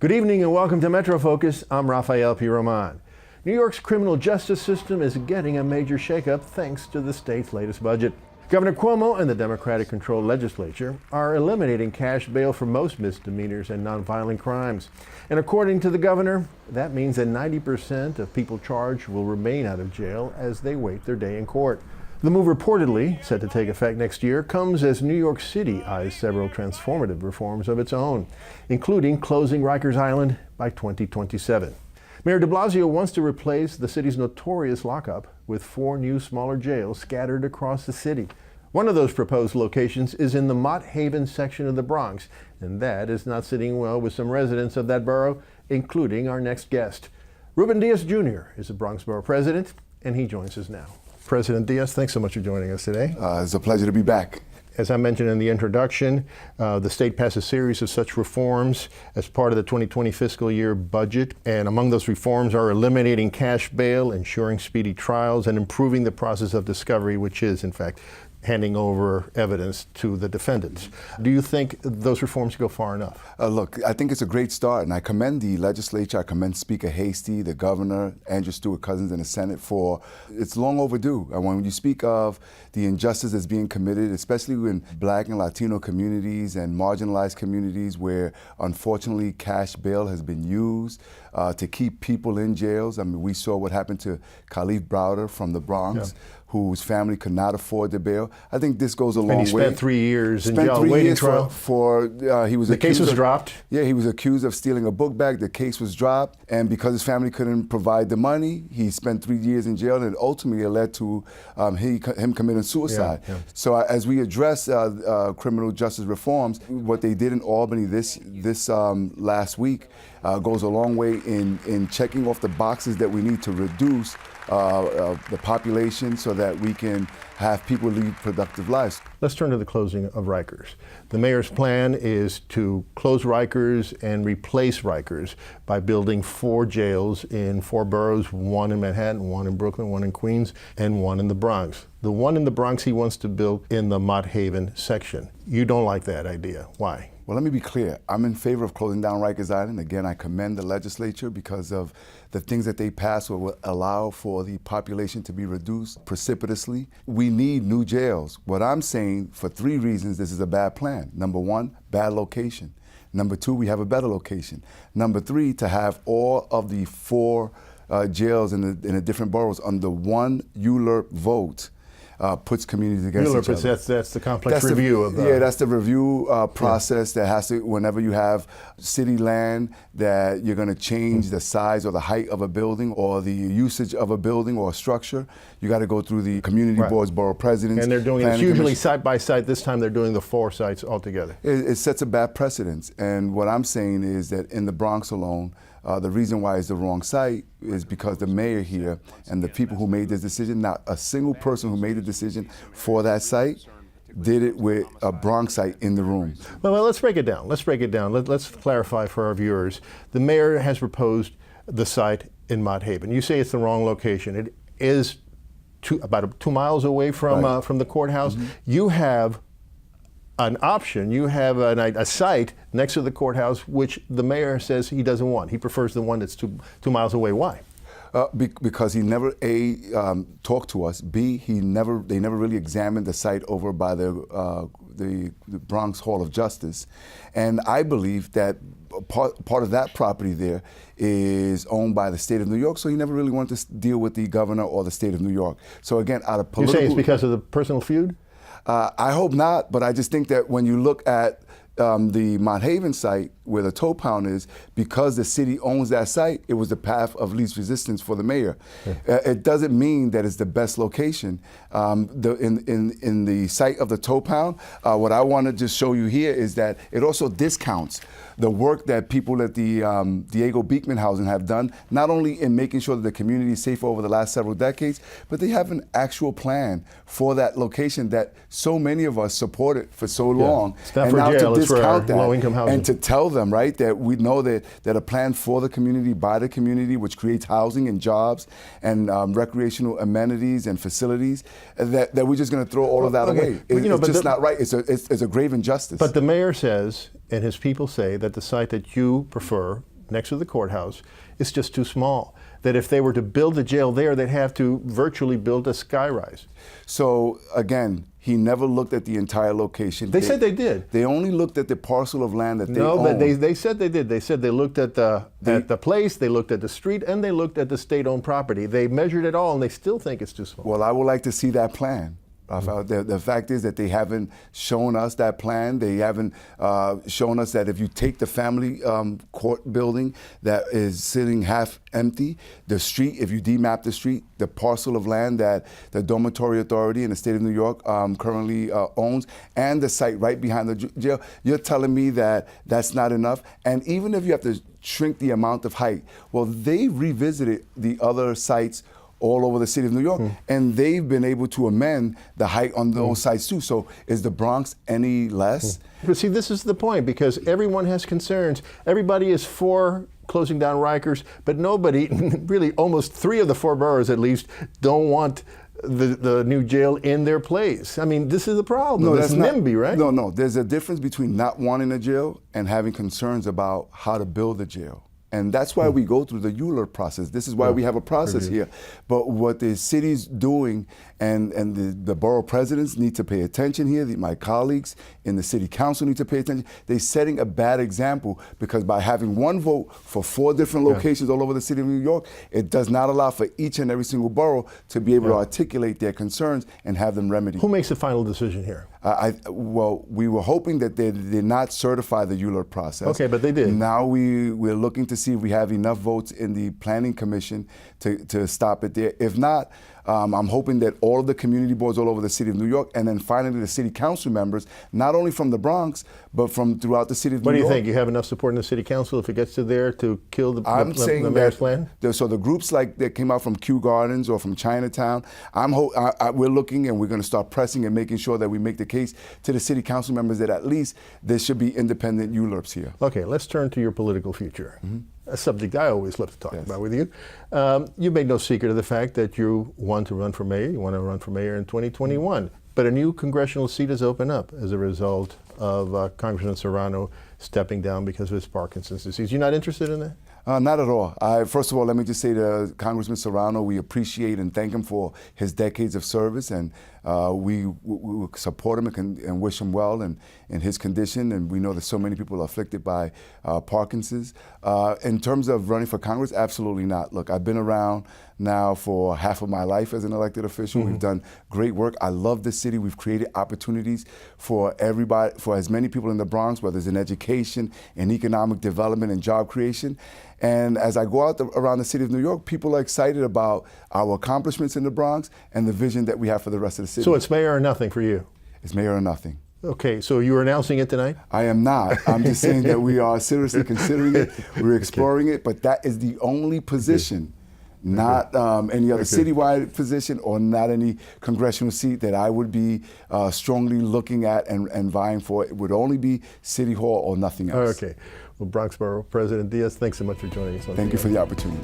Good evening and welcome to Metro Focus. I'm Rafael P. Roman. New York's criminal justice system is getting a major shakeup thanks to the state's latest budget. Governor Cuomo and the Democratic-controlled legislature are eliminating cash bail for most misdemeanors and nonviolent crimes. And according to the governor, that means that 90% of people charged will remain out of jail as they wait their day in court. The move, reportedly set to take effect next year, comes as New York City eyes several transformative reforms of its own, including closing Rikers Island by 2027. Mayor de Blasio wants to replace the city's notorious lockup with 4 new smaller jails scattered across the city. One of those proposed locations is in the Mott Haven section of the Bronx, and that is not sitting well with some residents of that borough, including our next guest. Ruben Diaz Jr. is the Bronx Borough President, and he joins us now. President Diaz, thanks so much for joining us today. It's a pleasure to be back. As I mentioned in the introduction, the state passed a series of such reforms as part of the 2020 fiscal year budget. And among those reforms are eliminating cash bail, ensuring speedy trials, and improving the process of discovery, which is, in fact, handing over evidence to the defendants. Do you think those reforms go far enough? Look, I think it's a great start, and I commend the legislature, I commend Speaker Hasty, the governor, Andrew Stewart-Cousins in the Senate for, it's long overdue. And when you speak of the injustice that's being committed, especially in Black and Latino communities and marginalized communities where unfortunately cash bail has been used to keep people in jails. I mean, we saw what happened to Khalif Browder from the Bronx, whose family could not afford the bail. I think this goes a long way. And he spent 3 years in jail waiting trial. He was the case was dropped? Yeah, he was accused of stealing a book bag. The case was dropped. And because his family couldn't provide the money, he spent 3 years in jail, and ultimately it led to him committing suicide. So as we address criminal justice reforms, what they did in Albany this last week goes a long way in checking off the boxes that we need to reduce the population so that we can have people lead productive lives. Let's turn to the closing of Rikers. The mayor's plan is to close Rikers and replace Rikers by building 4 jails in 4 boroughs, 1 in Manhattan, 1 in Brooklyn, 1 in Queens, and 1 in the Bronx. The one in the Bronx he wants to build in the Mott Haven section. You don't like that idea. Why? Well, let me be clear. I'm in favor of closing down Rikers Island. Again, I commend the legislature because of the things that they passed will allow for the population to be reduced precipitously. We need new jails. What I'm saying, for 3 reasons, this is a bad plan. Number 1, bad location. Number 2, we have a better location. Number 3, to have all of the 4 jails in the different boroughs under one ULURP vote. Puts communities against each other. That's the complex review of the... Yeah, that's the review process that has to, whenever you have city land that you're going to change the size or the height of a building or the usage of a building or a structure, you got to go through the community boards, borough presidents. And they're doing it usually site by site. This time they're doing the 4 sites altogether. It sets a bad precedence. And what I'm saying is that in the Bronx alone, the reason why it's the wrong site is because the mayor here and the people who made this decision, not a single person who made the decision for that site did it with a Bronx site in the room. Well, let's break it down. Let's clarify for our viewers. The mayor has proposed the site in Mott Haven. You say it's the wrong location. It is about 2 miles away from the courthouse. You have an option, you have a site next to the courthouse which the mayor says he doesn't want. He prefers the one that's 2 miles away. Why? Because he never talked to us. B, they never really examined the site over by the Bronx Hall of Justice, and I believe that part of that property there is owned by the state of New York, so he never really wanted to deal with the governor or the state of New York. So again, out of political... You say it's because of the personal feud? I hope not, but I just think that when you look at the Mott Haven site where the tow pound is, because the city owns that site, it was the path of least resistance for the mayor. It doesn't mean that it's the best location. In the site of the tow pound, what I want to just show you here is that it also discounts the work that people at the Diego Beekman Housing have done, not only in making sure that the community is safe over the last several decades, but they have an actual plan for that location that so many of us supported for so long. It's not for jail, it's for low-income housing. And to tell them, right, that we know that a plan for the community, by the community, which creates housing and jobs and recreational amenities and facilities, that we're just going to throw all of that away. It's just not right. It's a grave injustice. But the mayor says, and his people say, that the site that you prefer next to the courthouse is just too small. That if they were to build a jail there, they'd have to virtually build a skyrise. So again, he never looked at the entire location. They said they did. They only looked at the parcel of land that they No, owned. but they said they did. They said they looked at the place, they looked at the street, and they looked at the state-owned property. They measured it all, and they still think it's too small. Well, I would like to see that plan. The fact is that they haven't shown us that plan. They haven't shown us that if you take the family court building that is sitting half empty, the street, if you demap the street, the parcel of land that the Dormitory Authority in the state of New York currently owns, and the site right behind the jail, you're telling me that that's not enough? And even if you have to shrink the amount of height, well, they revisited the other sites all over the city of New York, and they've been able to amend the height on those sites too. So is the Bronx any less? But see, this is the point, because everyone has concerns. Everybody is for closing down Rikers, but nobody, really almost 3 of the 4 boroughs at least, don't want the new jail in their place. I mean, this is the problem. No, that's NIMBY, right? No. There's a difference between not wanting a jail and having concerns about how to build a jail. And that's why we go through the ULURP process. This is why we have a process here. But what the city's doing, and the borough presidents need to pay attention here, my colleagues in the city council need to pay attention. They're setting a bad example, because by having one vote for 4 different locations all over the city of New York, it does not allow for each and every single borough to be able to articulate their concerns and have them remedied. Who makes the final decision here? Well, we were hoping that they did not certify the ULURP process. Okay, but they did. Now we're looking to see if we have enough votes in the Planning Commission to stop it there. If not, I'm hoping that all of the community boards all over the city of New York, and then finally the city council members, not only from the Bronx, but from throughout the city of New York. What do you think? You have enough support in the city council if it gets to there to kill the mayor's plan? So the groups like that came out from Kew Gardens or from Chinatown, we're looking, and we're going to start pressing and making sure that we make the case to the city council members that at least there should be independent ULURPs here. Okay, let's turn to your political future. A subject I always love to talk about with you. You made no secret of the fact that you want to run for mayor. You want to run for mayor in 2021. But a new congressional seat has opened up as a result of Congressman Serrano stepping down because of his Parkinson's disease. You're not interested in that? Not at all. First of all, let me just say to Congressman Serrano, we appreciate and thank him for his decades of service, and we support him and wish him well in his condition. And we know that so many people are afflicted by Parkinson's. In terms of running for Congress, absolutely not. Look, I've been around now for half of my life as an elected official. We've done great work. I love this city. We've created opportunities for everybody, for as many people in the Bronx, whether it's in education, in economic development, and job creation. And as I go out around the city of New York, people are excited about our accomplishments in the Bronx and the vision that we have for the rest of the city. So it's mayor or nothing for you? It's mayor or nothing. Okay, so you were announcing it tonight? I am not. I'm just saying that we are seriously considering it. We're exploring it, but that is the only position, not any other citywide position or not any congressional seat that I would be strongly looking at and vying for. It would only be City Hall or nothing else. Okay. Well, Bronx Borough President Diaz, thanks so much for joining us. Thank you for the opportunity.